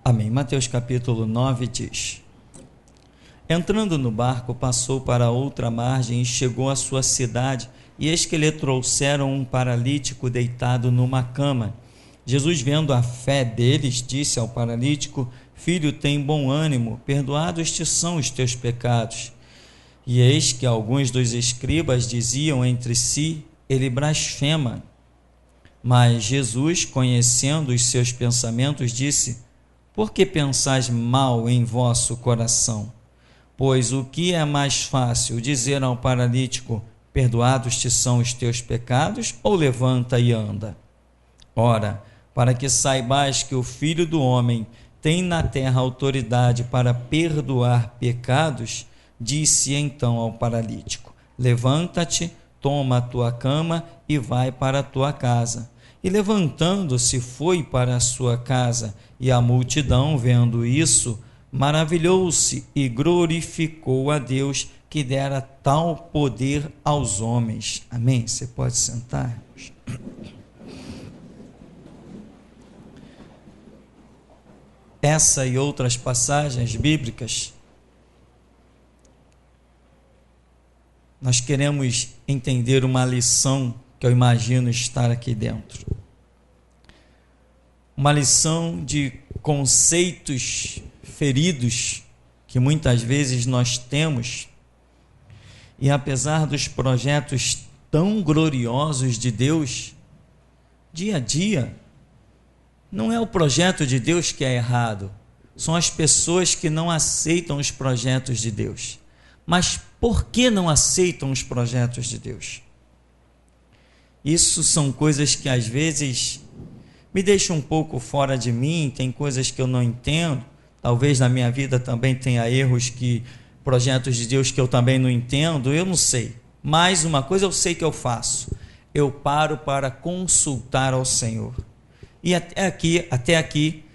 Amém. Mateus capítulo 9 diz: Entrando no barco, passou para outra margem e chegou à sua cidade, e eis que lhe trouxeram um paralítico deitado numa cama. Jesus, vendo a fé deles, disse ao paralítico: Filho, tem bom ânimo, perdoados te são os teus pecados. E eis que alguns dos escribas diziam entre si: Ele blasfema. Mas Jesus, conhecendo os seus pensamentos, disse: Por que pensais mal em vosso coração? Pois o que é mais fácil, dizer ao paralítico: Perdoados te são os teus pecados, ou levanta e anda? Ora, para que saibais que o Filho do Homem tem na terra autoridade para perdoar pecados, disse então ao paralítico: Levanta-te, toma a tua cama e vai para a tua casa. E levantando-se foi para a sua casa, e a multidão, vendo isso, maravilhou-se e glorificou a Deus que dera tal poder aos homens. Amém? Você pode sentar? Essa e outras passagens bíblicas, nós queremos entender uma lição que eu imagino estar aqui dentro. Uma lição de conceitos feridos que muitas vezes nós temos, e apesar dos projetos tão gloriosos de Deus, dia a dia, não é o projeto de Deus que é errado, são as pessoas que não aceitam os projetos de Deus. Mas por que não aceitam os projetos de Deus? Isso são coisas que às vezes me deixam um pouco fora de mim, tem coisas que eu não entendo, talvez na minha vida também tenha erros, projetos de Deus que eu também não entendo, eu não sei. Mas uma coisa eu sei que eu faço, eu paro para consultar ao Senhor. E até aqui,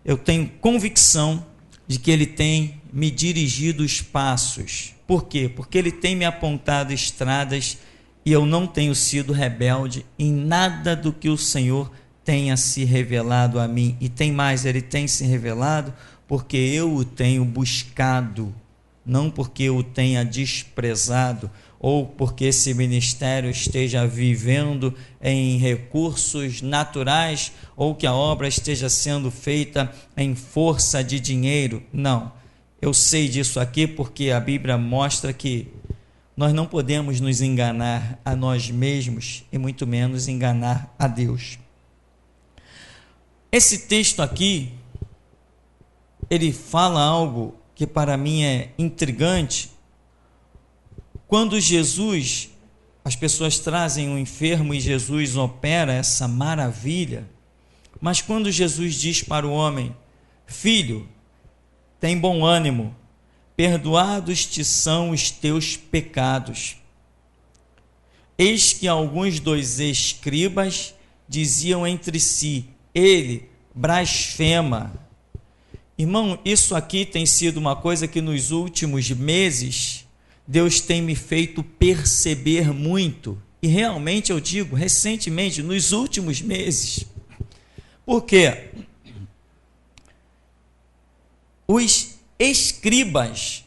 eu tenho convicção de que Ele tem me dirigido os passos. Por quê? Porque Ele tem me apontado estradas e eu não tenho sido rebelde em nada do que o Senhor tenha se revelado a mim. E tem mais, Ele tem se revelado porque eu o tenho buscado, não porque eu o tenha desprezado, ou porque esse ministério esteja vivendo em recursos naturais, ou que a obra esteja sendo feita em força de dinheiro. Não, eu sei disso aqui porque a Bíblia mostra que nós não podemos nos enganar a nós mesmos e muito menos enganar a Deus. Esse texto aqui, ele fala algo que para mim é intrigante. Quando Jesus, as pessoas trazem um enfermo e Jesus opera essa maravilha, mas quando Jesus diz para o homem: Filho, tem bom ânimo, perdoados te são os teus pecados. Eis que alguns dos escribas diziam entre si: Ele blasfema. Irmão, isso aqui tem sido uma coisa que nos últimos meses Deus tem me feito perceber muito, e realmente eu digo, recentemente, nos últimos meses. Por quê? Os escribas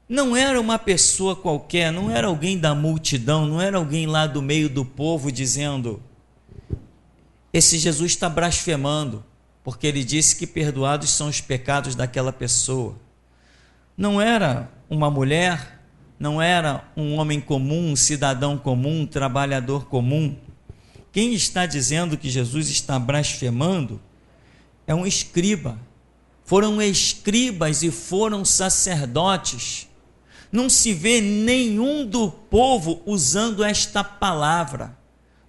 não era uma pessoa qualquer, não era alguém da multidão, não era alguém lá do meio do povo dizendo: esse Jesus está blasfemando, porque ele disse que perdoados são os pecados daquela pessoa. Não era uma mulher, não era um homem comum, um cidadão comum, um trabalhador comum. Quem está dizendo que Jesus está blasfemando é um escriba. Foram escribas e foram sacerdotes. Não se vê nenhum do povo usando esta palavra.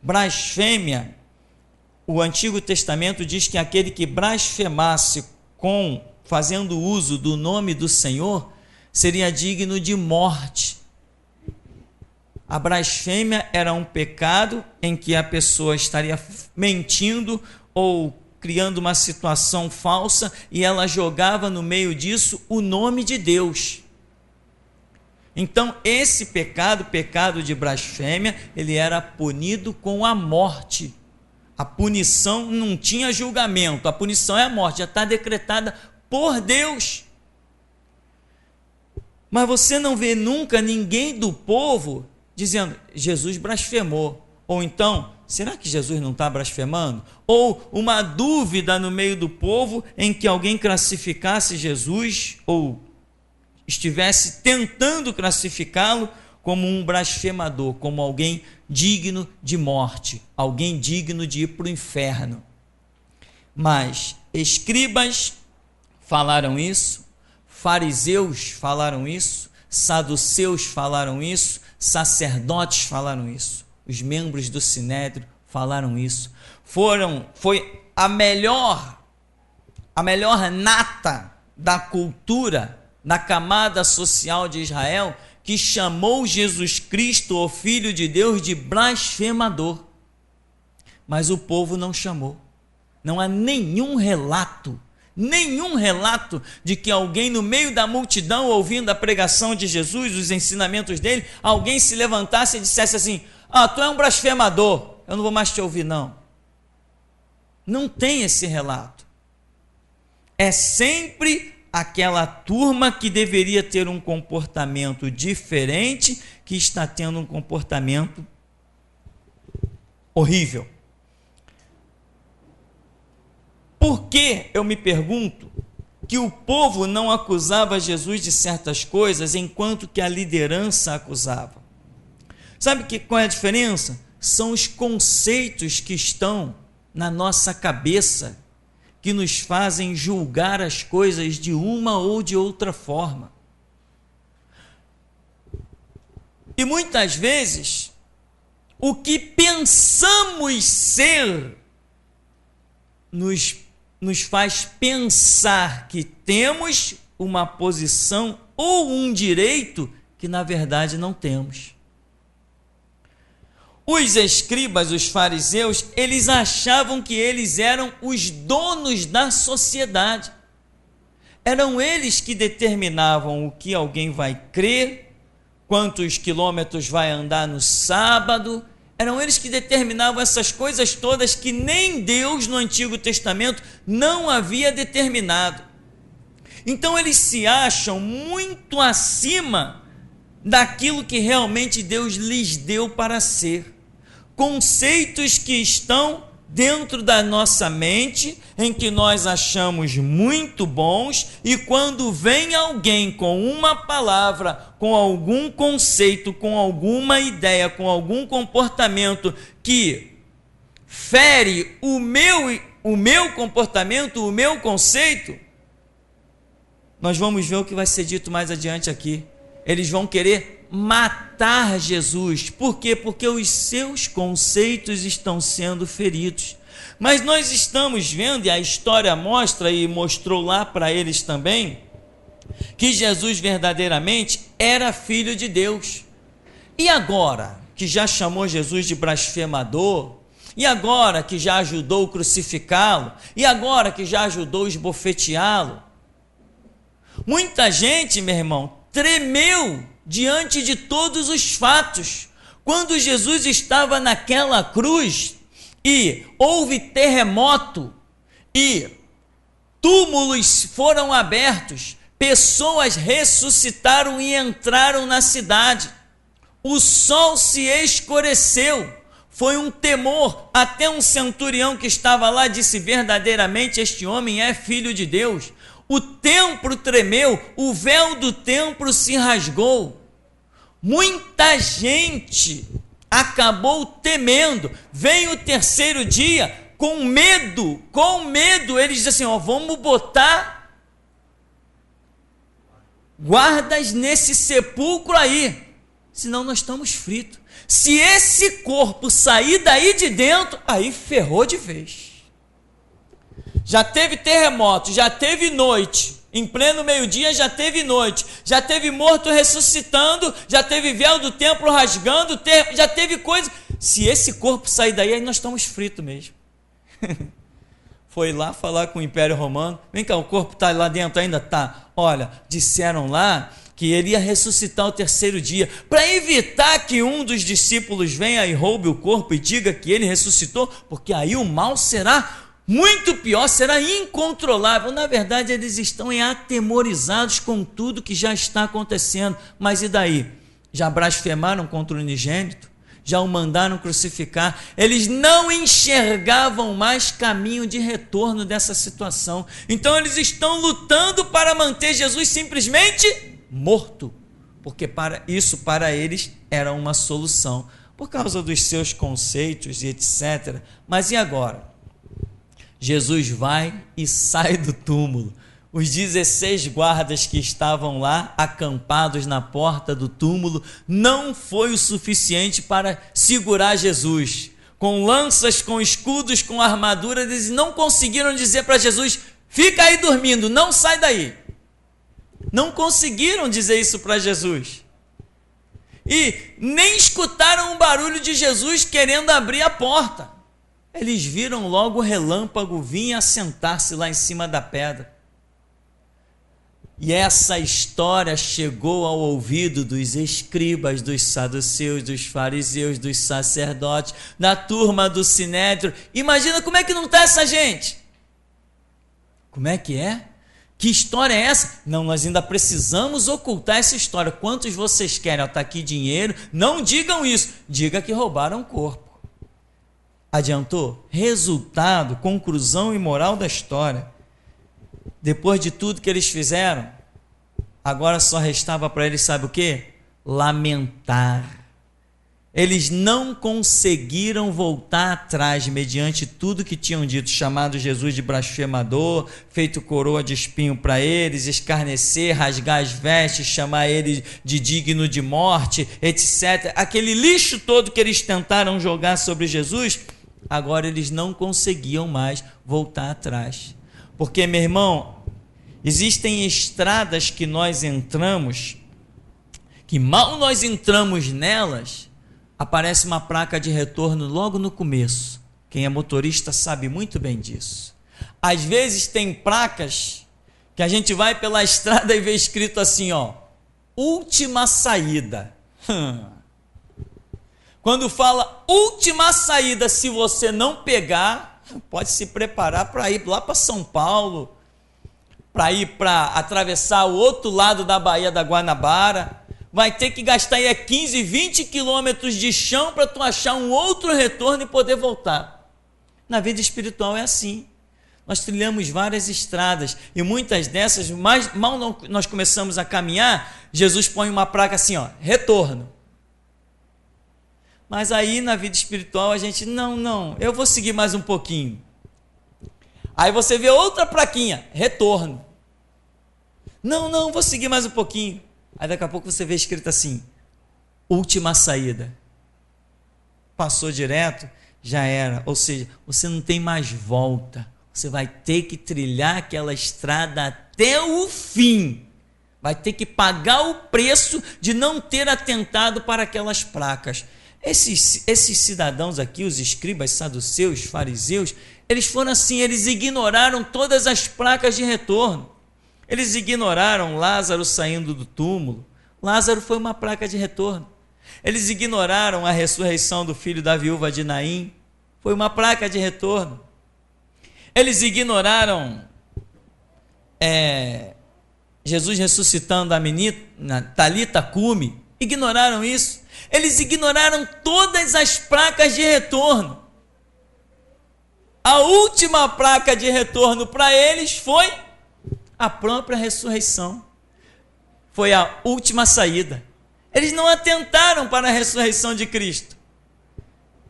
Blasfêmia. O Antigo Testamento diz que aquele que blasfemasse fazendo uso do nome do Senhor seria digno de morte. A blasfêmia era um pecado em que a pessoa estaria mentindo ou criando uma situação falsa e ela jogava no meio disso o nome de Deus. Então esse pecado de blasfêmia, ele era punido com a morte. A punição não tinha julgamento, a punição é a morte, já está decretada por Deus. Mas você não vê nunca ninguém do povo dizendo, Jesus blasfemou. Ou então, será que Jesus não está blasfemando? Ou uma dúvida no meio do povo em que alguém classificasse Jesus, ou estivesse tentando classificá-lo como um blasfemador, como alguém digno de morte, alguém digno de ir para o inferno. Mas escribas falaram isso, fariseus falaram isso, saduceus falaram isso, sacerdotes falaram isso, os membros do Sinédrio falaram isso. Foi a melhor nata da cultura, da camada social de Israel, que chamou Jesus Cristo, o Filho de Deus, de blasfemador. Mas o povo não chamou. Não há nenhum relato de que alguém no meio da multidão, ouvindo a pregação de Jesus, os ensinamentos dele, alguém se levantasse e dissesse assim, tu é um blasfemador, eu não vou mais te ouvir não. Não tem esse relato. É sempre aquela turma que deveria ter um comportamento diferente, que está tendo um comportamento horrível. Por que, eu me pergunto, que o povo não acusava Jesus de certas coisas, enquanto que a liderança acusava? Sabe qual é a diferença? São os conceitos que estão na nossa cabeça, que nos fazem julgar as coisas de uma ou de outra forma. E muitas vezes, o que pensamos ser nos faz pensar que temos uma posição ou um direito que na verdade não temos. Os escribas, os fariseus, eles achavam que eles eram os donos da sociedade. Eram eles que determinavam o que alguém vai crer, quantos quilômetros vai andar no sábado. Eram eles que determinavam essas coisas todas que nem Deus no Antigo Testamento não havia determinado. Então eles se acham muito acima daquilo que realmente Deus lhes deu para ser. Conceitos que estão dentro da nossa mente, em que nós achamos muito bons, e quando vem alguém com uma palavra, com algum conceito, com alguma ideia, com algum comportamento que fere o meu comportamento, o meu conceito, nós vamos ver o que vai ser dito mais adiante aqui. Eles vão querer matar Jesus. Por quê? Porque os seus conceitos estão sendo feridos. Mas nós estamos vendo, e a história mostra, e mostrou lá para eles também, que Jesus verdadeiramente era filho de Deus. E agora que já chamou Jesus de blasfemador, e agora que já ajudou crucificá-lo, e agora que já ajudou esbofeteá-lo, muita gente, meu irmão, tremeu diante de todos os fatos. Quando Jesus estava naquela cruz e houve terremoto e túmulos foram abertos, pessoas ressuscitaram e entraram na cidade, o sol se escureceu, foi um temor, até um centurião que estava lá disse, verdadeiramente este homem é filho de Deus. O templo tremeu, o véu do templo se rasgou. Muita gente acabou temendo. Vem o terceiro dia, com medo, eles dizem assim, vamos botar guardas nesse sepulcro aí, senão nós estamos fritos. Se esse corpo sair daí de dentro, aí ferrou de vez. Já teve terremoto, já teve noite, em pleno meio-dia já teve noite, já teve morto ressuscitando, já teve véu do templo rasgando, já teve coisa. Se esse corpo sair daí, aí nós estamos fritos mesmo. Foi lá falar com o Império Romano, vem cá, o corpo está lá dentro ainda? Tá. Olha, disseram lá que ele ia ressuscitar ao terceiro dia, para evitar que um dos discípulos venha e roube o corpo e diga que ele ressuscitou, porque aí o mal será muito pior, será incontrolável. Na verdade, eles estão atemorizados com tudo que já está acontecendo. Mas e daí? Já blasfemaram contra o unigênito? Já o mandaram crucificar? Eles não enxergavam mais caminho de retorno dessa situação. Então eles estão lutando para manter Jesus simplesmente morto, porque para eles era uma solução, por causa dos seus conceitos e etc. Mas e agora? Jesus vai e sai do túmulo. Os 16 guardas que estavam lá, acampados na porta do túmulo, não foi o suficiente para segurar Jesus. Com lanças, com escudos, com armadura, eles não conseguiram dizer para Jesus: fica aí dormindo, não sai daí. Não conseguiram dizer isso para Jesus. E nem escutaram o barulho de Jesus querendo abrir a porta. Eles viram logo o relâmpago vir assentar-se lá em cima da pedra. E essa história chegou ao ouvido dos escribas, dos saduceus, dos fariseus, dos sacerdotes, da turma do sinédrio. Imagina como é que não está essa gente. Como é que é? Que história é essa? Não, nós ainda precisamos ocultar essa história. Quantos vocês querem? Está aqui dinheiro. Não digam isso. Diga que roubaram o corpo. Adiantou? Resultado, conclusão e moral da história. Depois de tudo que eles fizeram, agora só restava para eles, sabe o quê? Lamentar. Eles não conseguiram voltar atrás mediante tudo que tinham dito, chamado Jesus de blasfemador, feito coroa de espinho para eles, escarnecer, rasgar as vestes, chamar ele de digno de morte, etc. Aquele lixo todo que eles tentaram jogar sobre Jesus, agora eles não conseguiam mais voltar atrás. Porque, meu irmão, existem estradas que nós entramos, que mal nós entramos nelas, aparece uma placa de retorno logo no começo. Quem é motorista sabe muito bem disso. Às vezes tem placas que a gente vai pela estrada e vê escrito assim, ó, última saída. Quando fala última saída, se você não pegar, pode se preparar para ir lá para São Paulo, para atravessar o outro lado da Baía da Guanabara. Vai ter que gastar aí 15, 20 quilômetros de chão para tu achar um outro retorno e poder voltar. Na vida espiritual é assim. Nós trilhamos várias estradas e muitas dessas, mal nós começamos a caminhar, Jesus põe uma placa assim, ó, retorno. Mas aí na vida espiritual a gente, não, eu vou seguir mais um pouquinho. Aí você vê outra plaquinha, retorno. Não, vou seguir mais um pouquinho. Aí daqui a pouco você vê escrito assim, última saída. Passou direto, já era. Ou seja, você não tem mais volta. Você vai ter que trilhar aquela estrada até o fim. Vai ter que pagar o preço de não ter atentado para aquelas placas. Esses cidadãos aqui, os escribas, saduceus, fariseus, eles foram assim, eles ignoraram todas as placas de retorno. Eles ignoraram Lázaro saindo do túmulo. Lázaro foi uma placa de retorno. Eles ignoraram a ressurreição do filho da viúva de Naim. Foi uma placa de retorno. Eles ignoraram Jesus ressuscitando a menina Talita Cumi. Ignoraram isso. Eles ignoraram todas as placas de retorno. A última placa de retorno para eles foi a própria ressurreição. Foi a última saída. Eles não atentaram para a ressurreição de Cristo.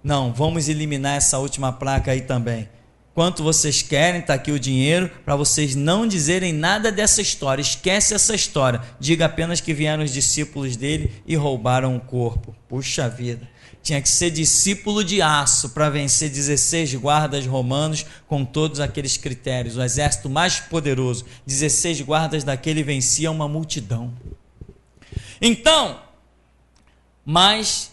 Não, vamos eliminar essa última placa aí também. Quanto vocês querem, está aqui o dinheiro, para vocês não dizerem nada dessa história. Esquece essa história. Diga apenas que vieram os discípulos dele e roubaram o corpo. Puxa vida. Tinha que ser discípulo de aço para vencer 16 guardas romanos com todos aqueles critérios. O exército mais poderoso. 16 guardas daquele vencia uma multidão. Então, mas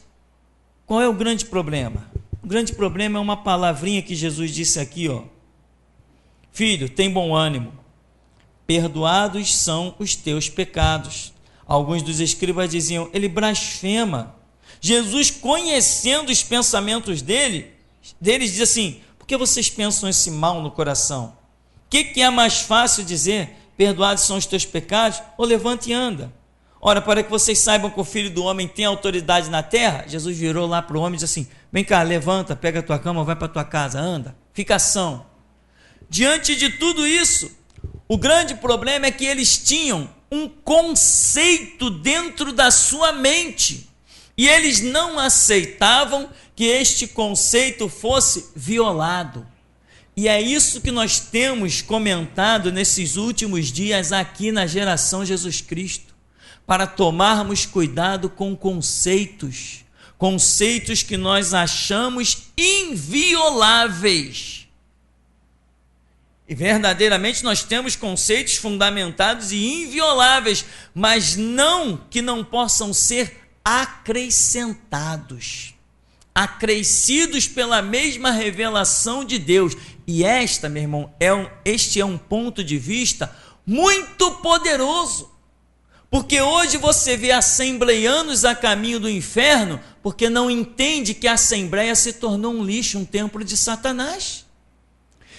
qual é o grande problema? O grande problema é uma palavrinha que Jesus disse aqui, ó. Filho, tem bom ânimo. Perdoados são os teus pecados. Alguns dos escribas diziam, ele blasfema. Jesus, conhecendo os pensamentos deles diz assim, por que vocês pensam esse mal no coração? O que é mais fácil dizer? Perdoados são os teus pecados? Ou levante e anda. Ora, para que vocês saibam que o Filho do Homem tem autoridade na terra, Jesus virou lá para o homem e disse assim, vem cá, levanta, pega a tua cama, vai para a tua casa, anda, fica são. Diante de tudo isso, o grande problema é que eles tinham um conceito dentro da sua mente, e eles não aceitavam que este conceito fosse violado. E é isso que nós temos comentado nesses últimos dias aqui na geração Jesus Cristo, para tomarmos cuidado com conceitos que nós achamos invioláveis. E verdadeiramente nós temos conceitos fundamentados e invioláveis, mas não que não possam ser acrescentados, acrescidos pela mesma revelação de Deus. E esta, meu irmão, este é um ponto de vista muito poderoso, porque hoje você vê assembleianos a caminho do inferno, porque não entende que a assembleia se tornou um lixo, um templo de Satanás.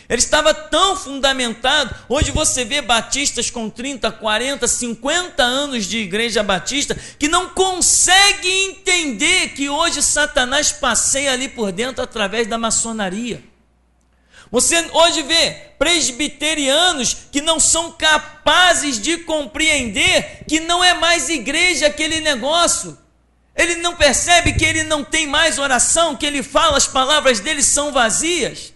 Ele estava tão fundamentado. Hoje você vê batistas com 30, 40, 50 anos de igreja batista que não conseguem entender que hoje Satanás passeia ali por dentro através da maçonaria. Você hoje vê presbiterianos que não são capazes de compreender que não é mais igreja aquele negócio. Ele não percebe que ele não tem mais oração, que ele fala, as palavras dele são vazias.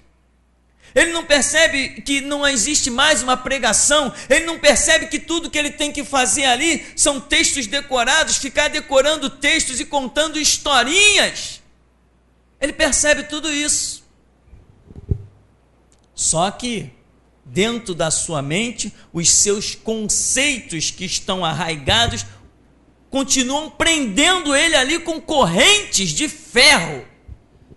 Ele não percebe que não existe mais uma pregação, ele não percebe que tudo que ele tem que fazer ali são textos decorados, ficar decorando textos e contando historinhas. Ele percebe tudo isso. Só que dentro da sua mente, os seus conceitos que estão arraigados continuam prendendo ele ali com correntes de ferro.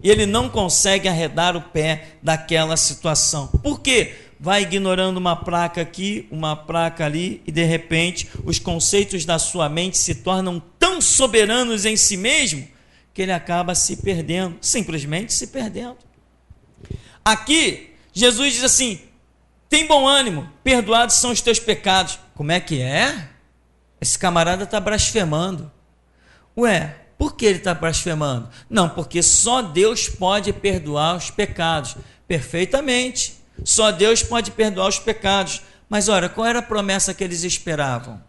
E ele não consegue arredar o pé daquela situação. Por quê? Vai ignorando uma placa aqui, uma placa ali, e de repente os conceitos da sua mente se tornam tão soberanos em si mesmo, que ele acaba se perdendo, simplesmente se perdendo. Aqui, Jesus diz assim, tem bom ânimo, perdoados são os teus pecados. Como é que é? Esse camarada está blasfemando. Ué, por que ele está blasfemando? Não, porque só Deus pode perdoar os pecados. Perfeitamente, só Deus pode perdoar os pecados. Mas olha, qual era a promessa que eles esperavam?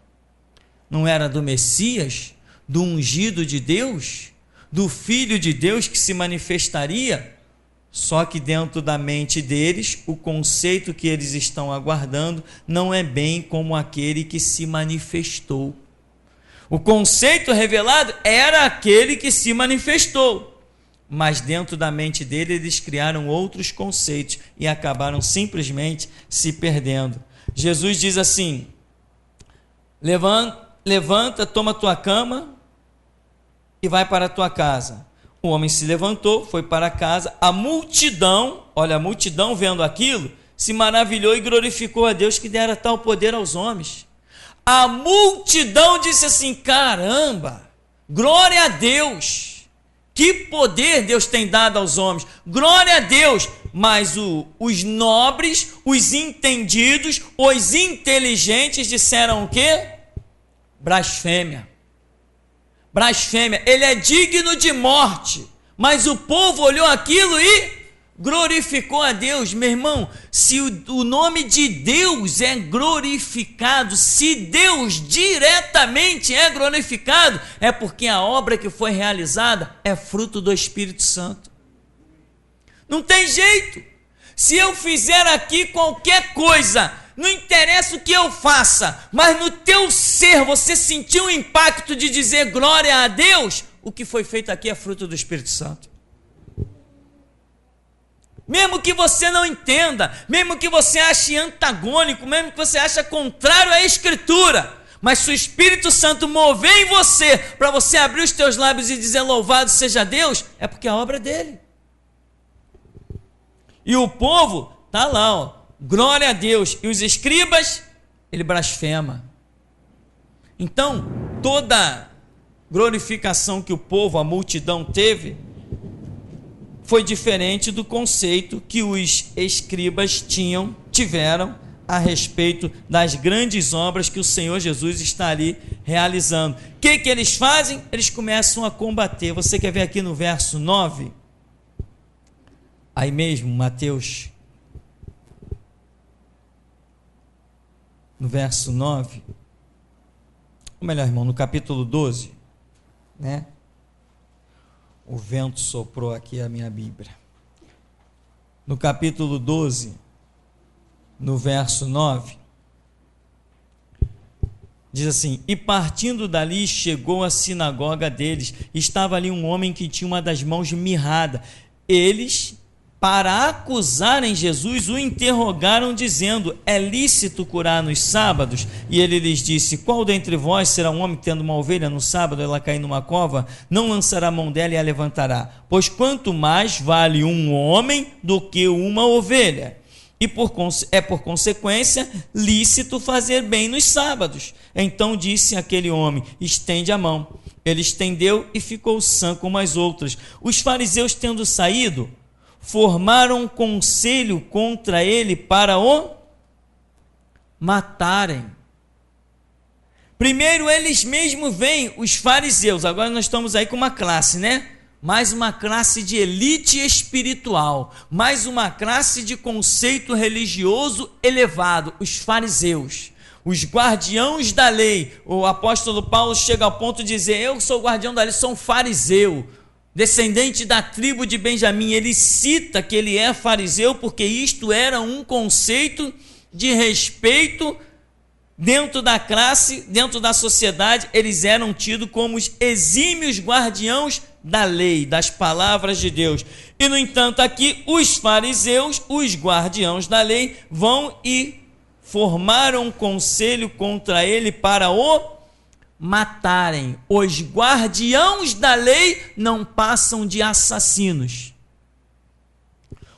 Não era do Messias, do ungido de Deus, do Filho de Deus que se manifestaria? Só que dentro da mente deles, o conceito que eles estão aguardando não é bem como aquele que se manifestou. O conceito revelado era aquele que se manifestou, mas dentro da mente dele eles criaram outros conceitos e acabaram simplesmente se perdendo. Jesus diz assim, levanta, toma tua cama e vai para a tua casa. O homem se levantou, foi para casa, a multidão, olha, a multidão vendo aquilo, se maravilhou e glorificou a Deus que dera tal poder aos homens. A multidão disse assim, caramba, glória a Deus, que poder Deus tem dado aos homens, glória a Deus. Mas os nobres, os entendidos, os inteligentes disseram o quê? Blasfêmia. Blasfêmia, ele é digno de morte. Mas o povo olhou aquilo e glorificou a Deus. Meu irmão, se o nome de Deus é glorificado, se Deus diretamente é glorificado, é porque a obra que foi realizada é fruto do Espírito Santo. Não tem jeito. Se eu fizer aqui qualquer coisa, não interessa o que eu faça, mas no teu ser você sentiu o impacto de dizer glória a Deus, o que foi feito aqui é fruto do Espírito Santo. Mesmo que você não entenda, mesmo que você ache antagônico, mesmo que você ache contrário à Escritura, mas se o Espírito Santo mover em você, para você abrir os teus lábios e dizer louvado seja Deus, é porque a obra é dele. E o povo está lá, ó, glória a Deus. E os escribas, ele blasfema. Então, toda glorificação que o povo, a multidão teve, foi diferente do conceito que os escribas tiveram a respeito das grandes obras que o Senhor Jesus está ali realizando. O que eles fazem? Eles começam a combater. Você quer ver aqui no verso 9? Aí mesmo, Mateus, no verso 9, ou melhor, irmão, no capítulo 12, né? O vento soprou aqui a minha Bíblia. No capítulo 12, no verso 9, diz assim: e partindo dali chegou à sinagoga deles, estava ali um homem que tinha uma das mãos mirrada. Eles, para acusarem Jesus, o interrogaram dizendo: é lícito curar nos sábados? E ele lhes disse: qual dentre vós será um homem que, tendo uma ovelha no sábado, ela cair numa cova, não lançará a mão dela e a levantará? Pois quanto mais vale um homem do que uma ovelha? E por consequência lícito fazer bem nos sábados. Então disse aquele homem: estende a mão. Ele estendeu e ficou sã como as outras. Os fariseus, tendo saído, formaram um conselho contra ele para o matarem. Primeiro eles mesmos vêm, os fariseus. Agora nós estamos aí com uma classe, né? Mais uma classe de elite espiritual, mais uma classe de conceito religioso elevado, os fariseus, os guardiões da lei. O apóstolo Paulo chega ao ponto de dizer: eu sou o guardião da lei, sou um fariseu, descendente da tribo de Benjamim. Ele cita que ele é fariseu porque isto era um conceito de respeito dentro da classe, dentro da sociedade. Eles eram tidos como os exímios guardiões da lei, das palavras de Deus. E no entanto aqui os fariseus, os guardiões da lei, vão e formaram um conselho contra ele para o matarem. Os guardiões da lei não passam de assassinos.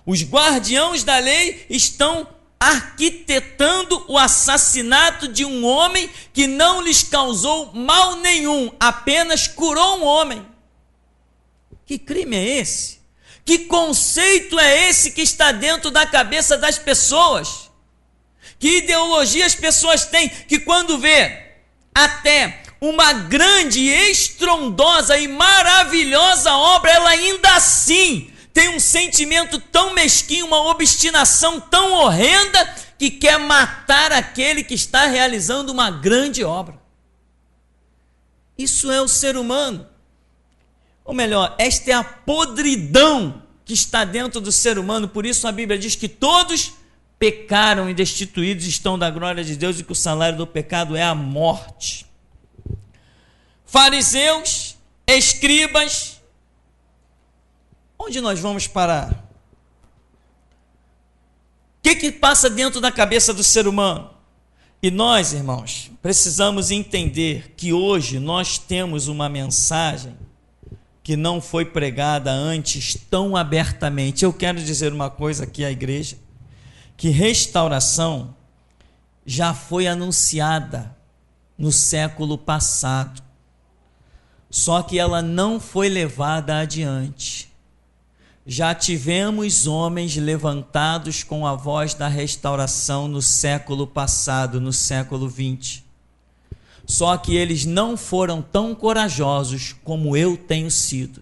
Os guardiões da lei estão arquitetando o assassinato de um homem que não lhes causou mal nenhum, apenas curou um homem. Que crime é esse? Que conceito é esse que está dentro da cabeça das pessoas? Que ideologia as pessoas têm, que quando vê até uma grande, estrondosa e maravilhosa obra, ela ainda assim tem um sentimento tão mesquinho, uma obstinação tão horrenda, que quer matar aquele que está realizando uma grande obra. Isso é o ser humano. Ou melhor, esta é a podridão que está dentro do ser humano. Por isso a Bíblia diz que todos pecaram e destituídos estão da glória de Deus e que o salário do pecado é a morte. Fariseus, escribas, onde nós vamos parar? O que passa dentro da cabeça do ser humano? E nós, irmãos, precisamos entender que hoje nós temos uma mensagem que não foi pregada antes tão abertamente. Eu quero dizer uma coisa aqui à igreja, que restauração já foi anunciada no século passado, só que ela não foi levada adiante. Já tivemos homens levantados com a voz da restauração no século passado, no século 20. Só que eles não foram tão corajosos como eu tenho sido.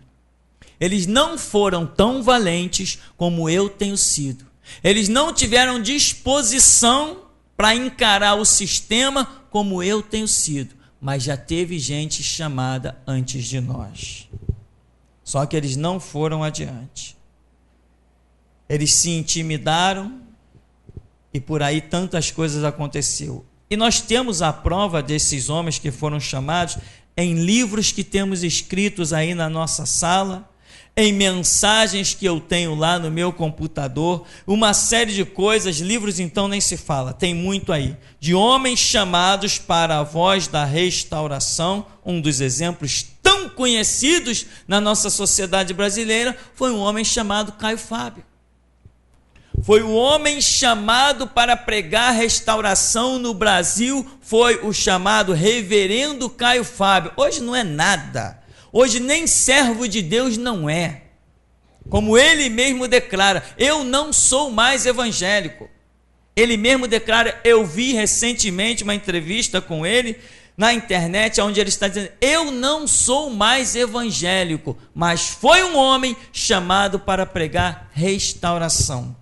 Eles não foram tão valentes como eu tenho sido. Eles não tiveram disposição para encarar o sistema como eu tenho sido. Mas já teve gente chamada antes de nós. Só que eles não foram adiante. Eles se intimidaram e por aí tantas coisas aconteceram. E nós temos a prova desses homens que foram chamados em livros que temos escritos aí na nossa sala, em mensagens que eu tenho lá no meu computador, uma série de coisas. Livros então nem se fala, tem muito aí, de homens chamados para a voz da restauração. Um dos exemplos tão conhecidos na nossa sociedade brasileira foi um homem chamado Caio Fábio. Foi o homem chamado para pregar restauração no Brasil, foi o chamado reverendo Caio Fábio. Hoje não é nada, hoje nem servo de Deus não é. Como ele mesmo declara, eu não sou mais evangélico. Ele mesmo declara, eu vi recentemente uma entrevista com ele na internet, onde ele está dizendo, eu não sou mais evangélico, mas foi um homem chamado para pregar restauração.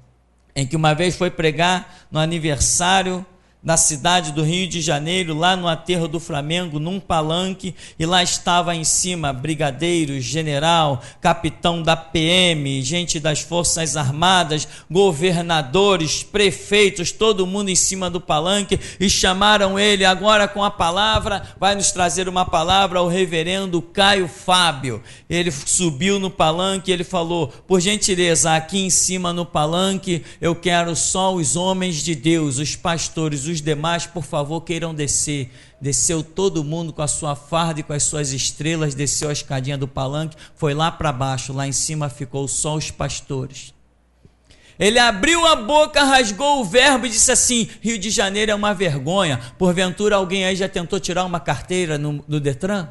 Em que uma vez foi pregar no aniversário na cidade do Rio de Janeiro, lá no aterro do Flamengo, num palanque, e lá estava em cima brigadeiro, general, capitão da PM, gente das Forças Armadas, governadores, prefeitos, todo mundo em cima do palanque, e chamaram ele, agora com a palavra, vai nos trazer uma palavra, o reverendo Caio Fábio. Ele subiu no palanque, ele falou, por gentileza, aqui em cima no palanque, eu quero só os homens de Deus, os pastores, os demais, por favor, queiram descer. Desceu todo mundo com a sua farda e com as suas estrelas, desceu a escadinha do palanque, foi lá para baixo, lá em cima ficou só os pastores. Ele abriu a boca, rasgou o verbo e disse assim, Rio de Janeiro é uma vergonha, porventura alguém aí já tentou tirar uma carteira no Detran?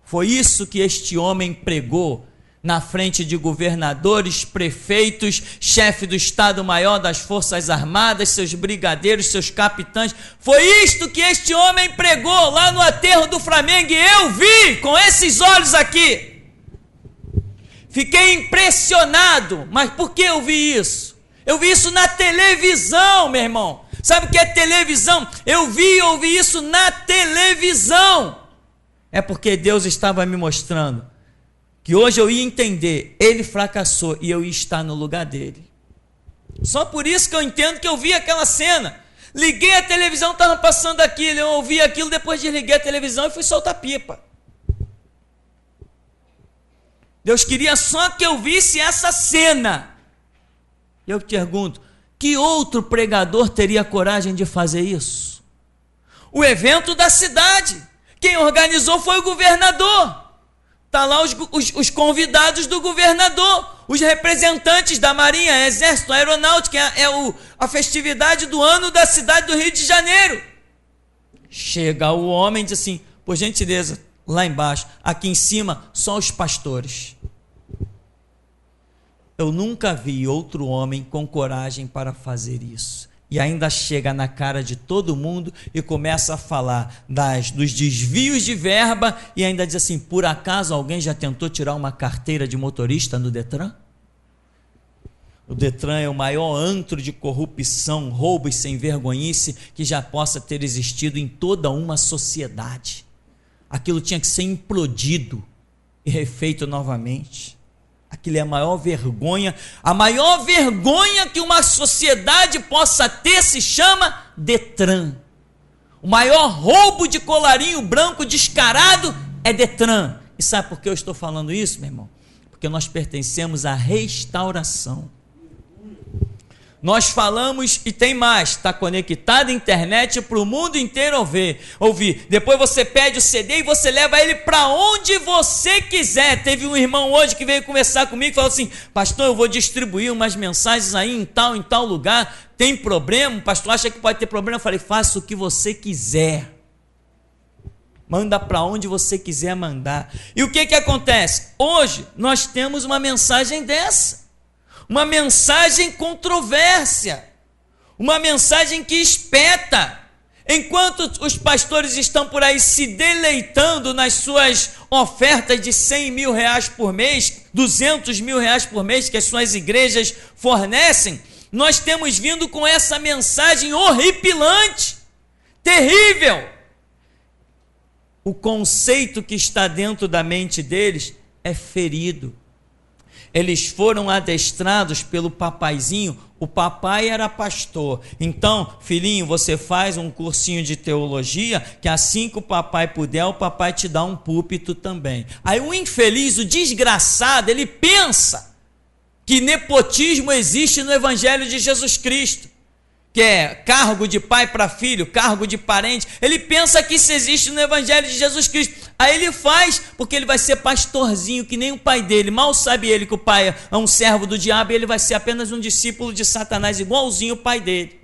Foi isso que este homem pregou na frente de governadores, prefeitos, chefe do Estado-Maior das Forças Armadas, seus brigadeiros, seus capitães. Foi isto que este homem pregou lá no aterro do Flamengo, e eu vi com esses olhos aqui. Fiquei impressionado, mas por que eu vi isso? Eu vi isso na televisão, meu irmão. Sabe o que é televisão? Eu vi e ouvi isso na televisão. É porque Deus estava me mostrando que hoje eu ia entender, ele fracassou e eu ia estar no lugar dele. Só por isso que eu entendo que eu vi aquela cena. Liguei a televisão, estava passando aquilo, eu ouvi aquilo, depois desliguei a televisão e fui soltar pipa. Deus queria só que eu visse essa cena. Eu te pergunto, que outro pregador teria coragem de fazer isso? O evento da cidade, quem organizou foi o governador. Está lá os convidados do governador, os representantes da Marinha, Exército, Aeronáutica, a festividade do ano da cidade do Rio de Janeiro. Chega o homem e diz assim, por gentileza, lá embaixo, aqui em cima, só os pastores. Eu nunca vi outro homem com coragem para fazer isso. E ainda chega na cara de todo mundo e começa a falar dos desvios de verba e ainda diz assim, por acaso alguém já tentou tirar uma carteira de motorista no Detran? O Detran é o maior antro de corrupção, roubo e sem vergonhice que já possa ter existido em toda uma sociedade. Aquilo tinha que ser implodido e refeito novamente. Aquilo é a maior vergonha que uma sociedade possa ter se chama Detran. O maior roubo de colarinho branco descarado é Detran. E sabe por que eu estou falando isso, meu irmão? Porque nós pertencemos à restauração. Nós falamos e tem mais, está conectado à internet para o mundo inteiro ouvir. Depois você pede o CD e você leva ele para onde você quiser. Teve um irmão hoje que veio conversar comigo e falou assim, pastor, eu vou distribuir umas mensagens aí em tal lugar, tem problema? O pastor acha que pode ter problema? Eu falei, faça o que você quiser. Manda para onde você quiser mandar. E o que acontece? Hoje nós temos uma mensagem dessa. Uma mensagem controvérsia, uma mensagem que espeta, enquanto os pastores estão por aí se deleitando nas suas ofertas de 100 mil reais por mês, 200 mil reais por mês que as suas igrejas fornecem, nós temos vindo com essa mensagem horripilante, terrível. O conceito que está dentro da mente deles é ferido. Eles foram adestrados pelo papaizinho, o papai era pastor. Então, filhinho, você faz um cursinho de teologia, que assim que o papai puder, o papai te dá um púlpito também. Aí o infeliz, o desgraçado, ele pensa que nepotismo existe no Evangelho de Jesus Cristo, que é cargo de pai para filho, cargo de parente. Ele pensa que isso existe no Evangelho de Jesus Cristo. Aí ele faz, porque ele vai ser pastorzinho, que nem o pai dele. Mal sabe ele que o pai é um servo do diabo, e ele vai ser apenas um discípulo de Satanás, igualzinho o pai dele.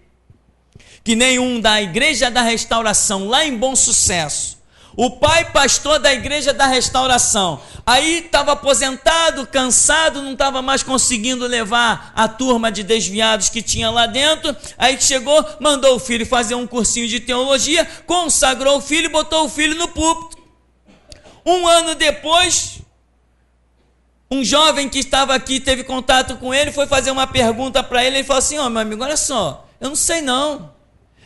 Que nem um da Igreja da Restauração, lá em Bom Sucesso. O pai pastor da Igreja da Restauração. Aí estava aposentado, cansado, não estava mais conseguindo levar a turma de desviados que tinha lá dentro. Aí chegou, mandou o filho fazer um cursinho de teologia, consagrou o filho e botou o filho no púlpito. Um ano depois, um jovem que estava aqui, teve contato com ele, foi fazer uma pergunta para ele, ele falou assim: ó, meu amigo, olha só, eu não sei não,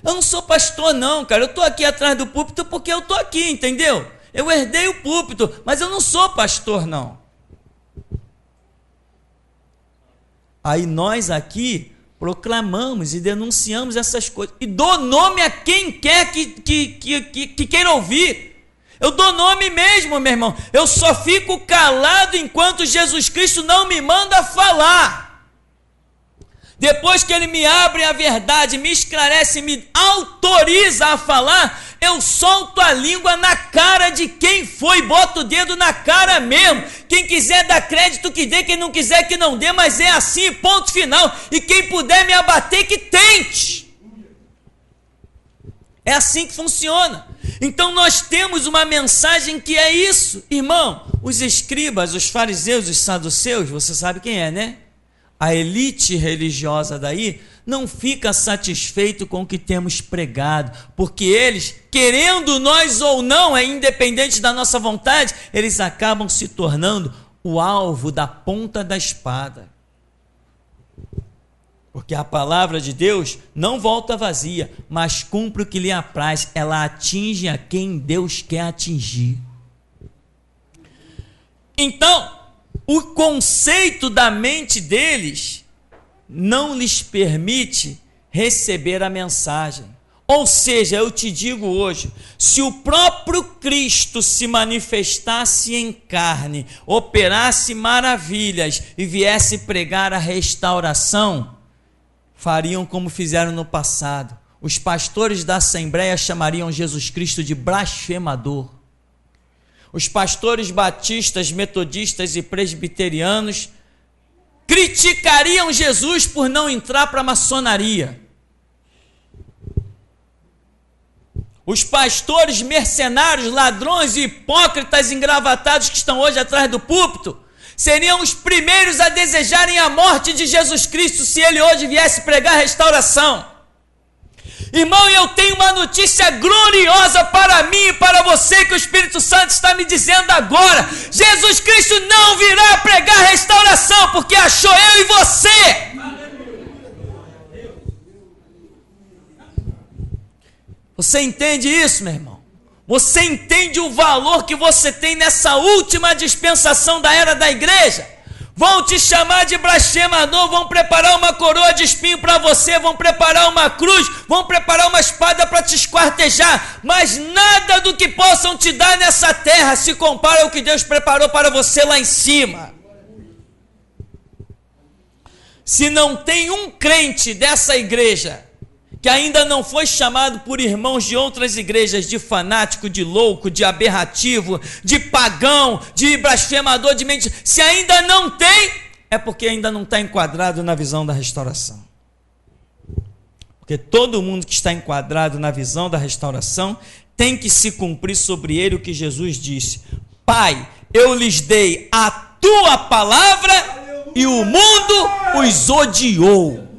eu não sou pastor não, cara, eu estou aqui atrás do púlpito porque eu estou aqui, entendeu? Eu herdei o púlpito, mas eu não sou pastor não. Aí nós aqui proclamamos e denunciamos essas coisas, e dou nome a quem quer que queira ouvir. Eu dou nome mesmo, meu irmão. Eu só fico calado enquanto Jesus Cristo não me manda falar. Depois que ele me abre a verdade, me esclarece, me autoriza a falar, eu solto a língua na cara de quem foi, boto o dedo na cara mesmo. Quem quiser dar crédito que dê, quem não quiser que não dê, mas é assim, ponto final. E quem puder me abater, que tente. É assim que funciona. Então nós temos uma mensagem que é isso, irmão. Os escribas, os fariseus, os saduceus, você sabe quem é, né? A elite religiosa daí não fica satisfeito com o que temos pregado, porque eles, querendo nós ou não, é independente da nossa vontade, eles acabam se tornando o alvo da ponta da espada. Porque a palavra de Deus não volta vazia, mas cumpre o que lhe apraz. Ela atinge a quem Deus quer atingir. Então, o conceito da mente deles não lhes permite receber a mensagem. Ou seja, eu te digo hoje, se o próprio Cristo se manifestasse em carne, operasse maravilhas e viesse pregar a restauração, fariam como fizeram no passado. Os pastores da Assembleia chamariam Jesus Cristo de blasfemador. Os pastores batistas, metodistas e presbiterianos criticariam Jesus por não entrar para a maçonaria. Os pastores mercenários, ladrões e hipócritas engravatados que estão hoje atrás do púlpito seriam os primeiros a desejarem a morte de Jesus Cristo se ele hoje viesse pregar restauração. Irmão, eu tenho uma notícia gloriosa para mim e para você que o Espírito Santo está me dizendo agora. Jesus Cristo não virá pregar restauração porque achou eu e você. Você entende isso, meu irmão? Você entende o valor que você tem nessa última dispensação da era da igreja? Vão te chamar de blasfemador, vão preparar uma coroa de espinho para você, vão preparar uma cruz, vão preparar uma espada para te esquartejar, mas nada do que possam te dar nessa terra se compara ao que Deus preparou para você lá em cima. Se não tem um crente dessa igreja que ainda não foi chamado por irmãos de outras igrejas de fanático, de louco, de aberrativo, de pagão, de blasfemador, de mente, se ainda não tem, é porque ainda não está enquadrado na visão da restauração. Porque todo mundo que está enquadrado na visão da restauração tem que se cumprir sobre ele o que Jesus disse: Pai, eu lhes dei a tua palavra e o mundo os odiou.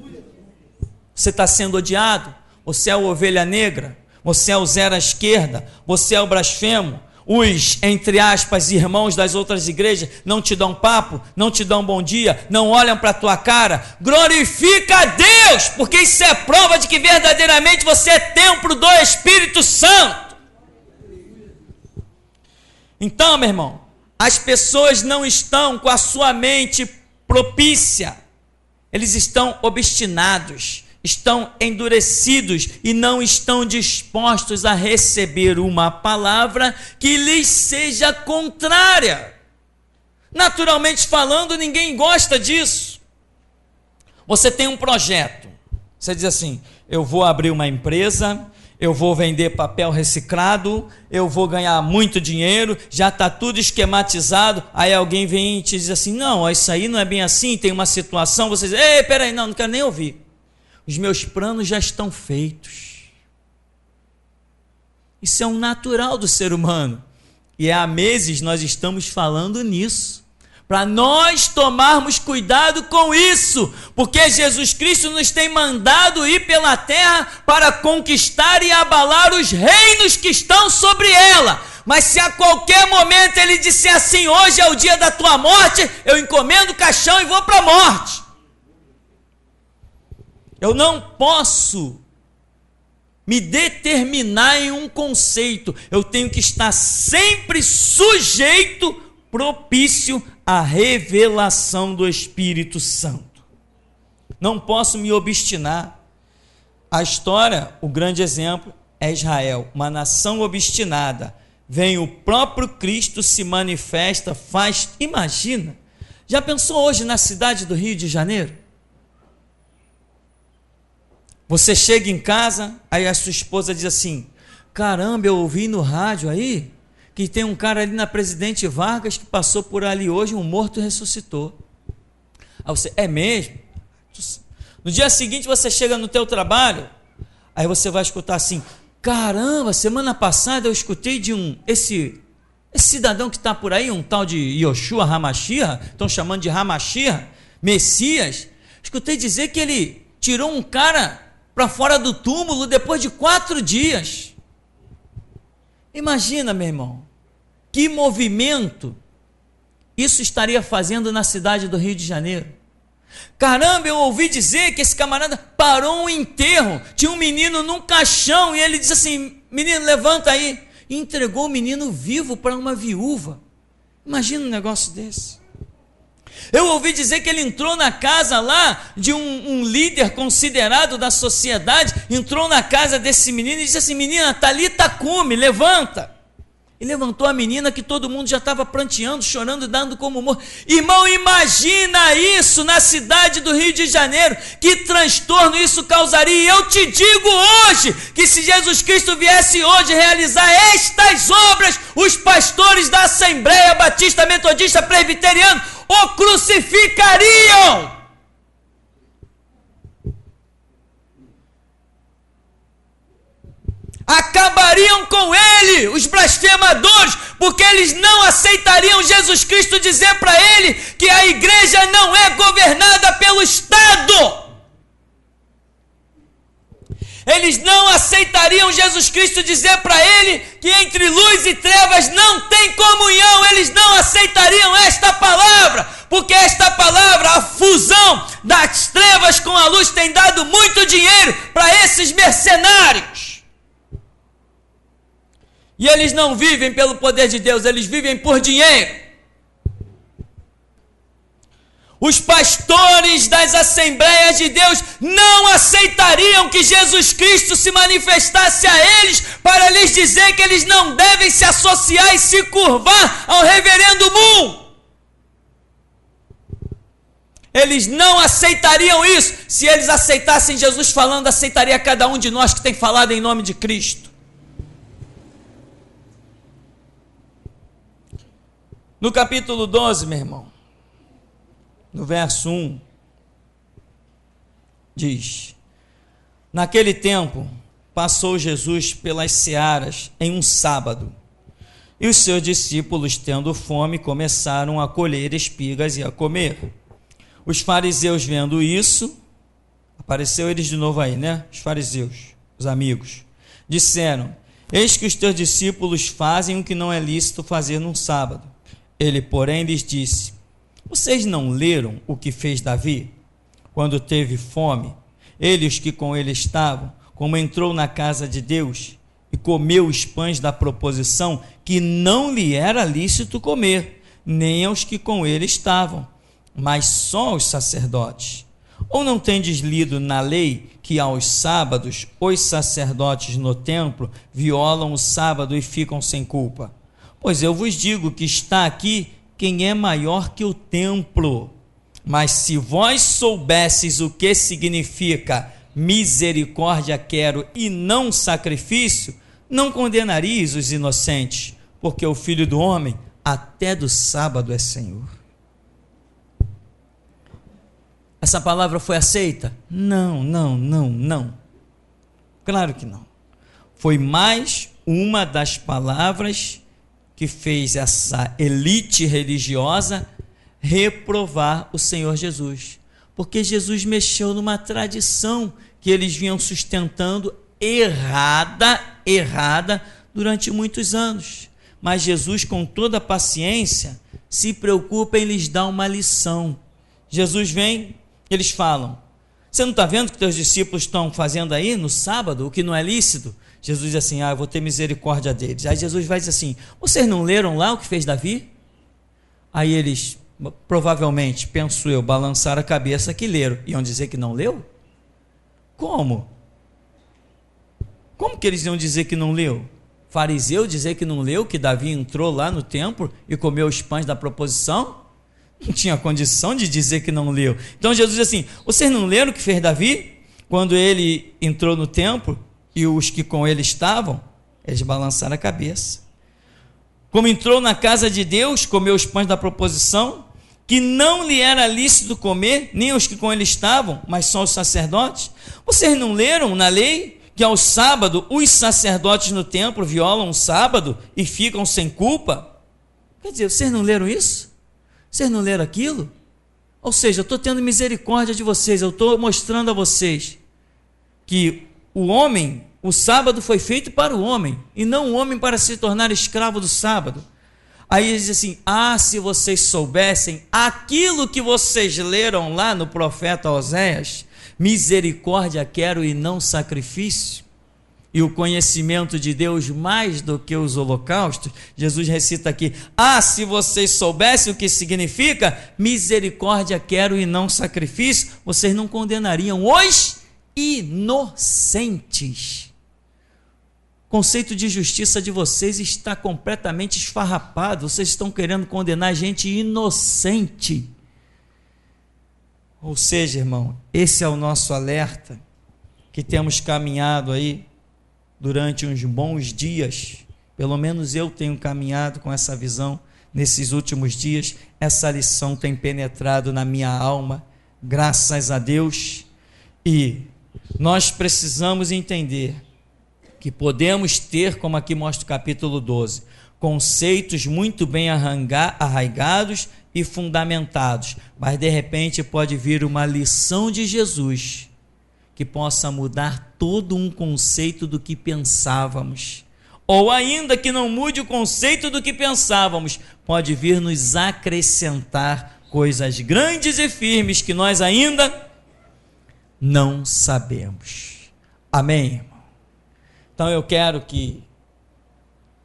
Você está sendo odiado, você é a ovelha negra, você é o zero à esquerda, você é o blasfemo, os, entre aspas, irmãos das outras igrejas não te dão papo, não te dão bom dia, não olham para a tua cara. Glorifica a Deus, porque isso é prova de que verdadeiramente você é templo do Espírito Santo. Então, meu irmão, as pessoas não estão com a sua mente propícia, eles estão obstinados, estão endurecidos e não estão dispostos a receber uma palavra que lhes seja contrária. Naturalmente falando, ninguém gosta disso. Você tem um projeto, você diz assim: eu vou abrir uma empresa, eu vou vender papel reciclado, eu vou ganhar muito dinheiro, já está tudo esquematizado. Aí alguém vem e te diz assim: não, isso aí não é bem assim, tem uma situação. Você diz: ei, peraí, não quero nem ouvir. Os meus planos já estão feitos. Isso é um natural do ser humano. E há meses nós estamos falando nisso, para nós tomarmos cuidado com isso, porque Jesus Cristo nos tem mandado ir pela terra para conquistar e abalar os reinos que estão sobre ela. Mas se a qualquer momento ele disser assim: hoje é o dia da tua morte, eu encomendo o caixão e vou para a morte. Eu não posso me determinar em um conceito, eu tenho que estar sempre sujeito, propício à revelação do Espírito Santo. Não posso me obstinar. A história, o grande exemplo é Israel, uma nação obstinada. Vem o próprio Cristo, se manifesta, faz. Imagina, já pensou hoje na cidade do Rio de Janeiro? Você chega em casa, aí a sua esposa diz assim: caramba, eu ouvi no rádio aí que tem um cara ali na Presidente Vargas que passou por ali hoje, um morto ressuscitou. Aí você: é mesmo? No dia seguinte você chega no teu trabalho, aí você vai escutar assim: caramba, semana passada eu escutei de esse cidadão que está por aí, um tal de Yoshua Hamashia, estão chamando de Hamashia, Messias, escutei dizer que ele tirou um cara para fora do túmulo depois de 4 dias. Imagina, meu irmão, que movimento isso estaria fazendo na cidade do Rio de Janeiro. Caramba, eu ouvi dizer que esse camarada parou um enterro, tinha um menino num caixão e ele disse assim: menino, levanta aí, e entregou o menino vivo para uma viúva. Imagina um negócio desse. Eu ouvi dizer que ele entrou na casa lá de um líder considerado da sociedade, entrou na casa desse menino e disse assim: menina, Talita cume, levanta. E levantou a menina, que todo mundo já estava pranteando, chorando, dando como morto. Irmão, imagina isso na cidade do Rio de Janeiro, que transtorno isso causaria. E eu te digo hoje, que se Jesus Cristo viesse hoje realizar estas obras, os pastores da Assembleia Batista Metodista Presbiteriana o crucificariam. Acabariam com ele, os blasfemadores, porque eles não aceitariam Jesus Cristo dizer para ele que a igreja não é governada pelo Estado. Eles não aceitariam Jesus Cristo dizer para ele que entre luz e trevas não tem comunhão. Eles não aceitariam esta palavra, porque esta palavra, a fusão das trevas com a luz, tem dado muito dinheiro para esses mercenários. E eles não vivem pelo poder de Deus, eles vivem por dinheiro. Os pastores das Assembleias de Deus não aceitariam que Jesus Cristo se manifestasse a eles para lhes dizer que eles não devem se associar e se curvar ao reverendo Moon. Eles não aceitariam isso. Se eles aceitassem Jesus falando, aceitaria cada um de nós que tem falado em nome de Cristo. No capítulo 12, meu irmão, no verso 1, diz: naquele tempo, passou Jesus pelas searas em um sábado, e os seus discípulos, tendo fome, começaram a colher espigas e a comer. Os fariseus, vendo isso, apareceu eles de novo aí, né? Os fariseus, os amigos, disseram: eis que os teus discípulos fazem o que não é lícito fazer num sábado. Ele, porém, lhes disse: vocês não leram o que fez Davi? Quando teve fome, ele e os que com ele estavam, como entrou na casa de Deus e comeu os pães da proposição, que não lhe era lícito comer, nem aos que com ele estavam, mas só aos sacerdotes. Ou não tendes lido na lei que aos sábados os sacerdotes no templo violam o sábado e ficam sem culpa? Pois eu vos digo que está aqui quem é maior que o templo. Mas se vós soubesseis o que significa misericórdia quero e não sacrifício, não condenareis os inocentes, porque o Filho do Homem até do sábado é Senhor. Essa palavra foi aceita? Não. Claro que não. Foi mais uma das palavras que fez essa elite religiosa reprovar o Senhor Jesus. Porque Jesus mexeu numa tradição que eles vinham sustentando errada durante muitos anos. Mas Jesus, com toda a paciência, se preocupa em lhes dar uma lição. Jesus vem, eles falam: você não está vendo o que teus discípulos estão fazendo aí no sábado, o que não é lícito? Jesus diz assim: eu vou ter misericórdia deles. Aí Jesus vai dizer assim: vocês não leram lá o que fez Davi? Aí eles, provavelmente, penso eu, balançaram a cabeça que leram. Iam dizer que não leu? Como? Como que eles iam dizer que não leu? Fariseu dizer que não leu, que Davi entrou lá no templo e comeu os pães da proposição? Não tinha condição de dizer que não leu. Então Jesus diz assim: vocês não leram o que fez Davi? Quando ele entrou no templo e os que com ele estavam, eles balançaram a cabeça. Como entrou na casa de Deus, comeu os pães da proposição, que não lhe era lícito comer, nem os que com ele estavam, mas só os sacerdotes. Vocês não leram na lei que ao sábado os sacerdotes no templo violam o sábado e ficam sem culpa? Quer dizer, vocês não leram isso? Vocês não leram aquilo? Ou seja, eu estou tendo misericórdia de vocês, eu estou mostrando a vocês que o sábado foi feito para o homem, e não o homem para se tornar escravo do sábado. Aí ele diz assim: se vocês soubessem aquilo que vocês leram lá no profeta Oséias, misericórdia quero e não sacrifício, e o conhecimento de Deus mais do que os holocaustos. Jesus recita aqui: se vocês soubessem o que significa misericórdia quero e não sacrifício, vocês não condenariam os inocentes. O conceito de justiça de vocês está completamente esfarrapado. Vocês estão querendo condenar gente inocente. Ou seja, irmão, esse é o nosso alerta que temos caminhado aí durante uns bons dias. Pelo menos eu tenho caminhado com essa visão nesses últimos dias. Essa lição tem penetrado na minha alma, graças a Deus. E nós precisamos entender que podemos ter, como aqui mostra o capítulo 12, conceitos muito bem arraigados e fundamentados, mas de repente pode vir uma lição de Jesus que possa mudar todo um conceito do que pensávamos, ou ainda que não mude o conceito do que pensávamos, pode vir nos acrescentar coisas grandes e firmes que nós ainda não sabemos. Amém, irmão? Então eu quero que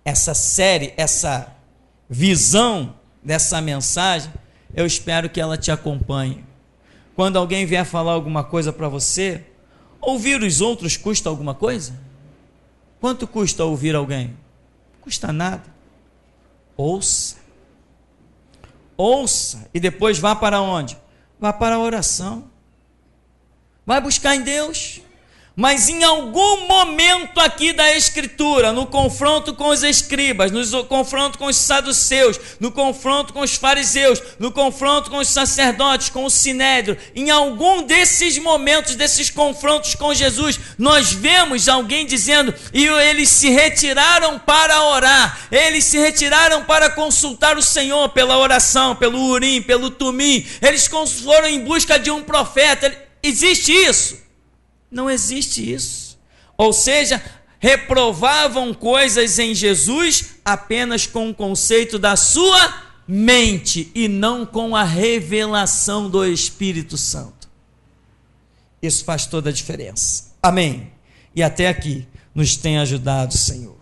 essa série, essa visão dessa mensagem, eu espero que ela te acompanhe. Quando alguém vier falar alguma coisa para você, ouvir os outros custa alguma coisa? Quanto custa ouvir alguém? Não custa nada. Ouça e depois vá para onde? Vá para a oração. Vai buscar em Deus. Mas em algum momento aqui da Escritura, no confronto com os escribas, no confronto com os saduceus, no confronto com os fariseus, no confronto com os sacerdotes, com o sinédrio, em algum desses momentos, desses confrontos com Jesus, nós vemos alguém dizendo: e eles se retiraram para orar, eles se retiraram para consultar o Senhor pela oração, pelo Urim, pelo Tumim, eles foram em busca de um profeta. Existe isso? Não existe isso. Ou seja, reprovavam coisas em Jesus apenas com o conceito da sua mente e não com a revelação do Espírito Santo. Isso faz toda a diferença. Amém. E até aqui nos tem ajudado, Senhor.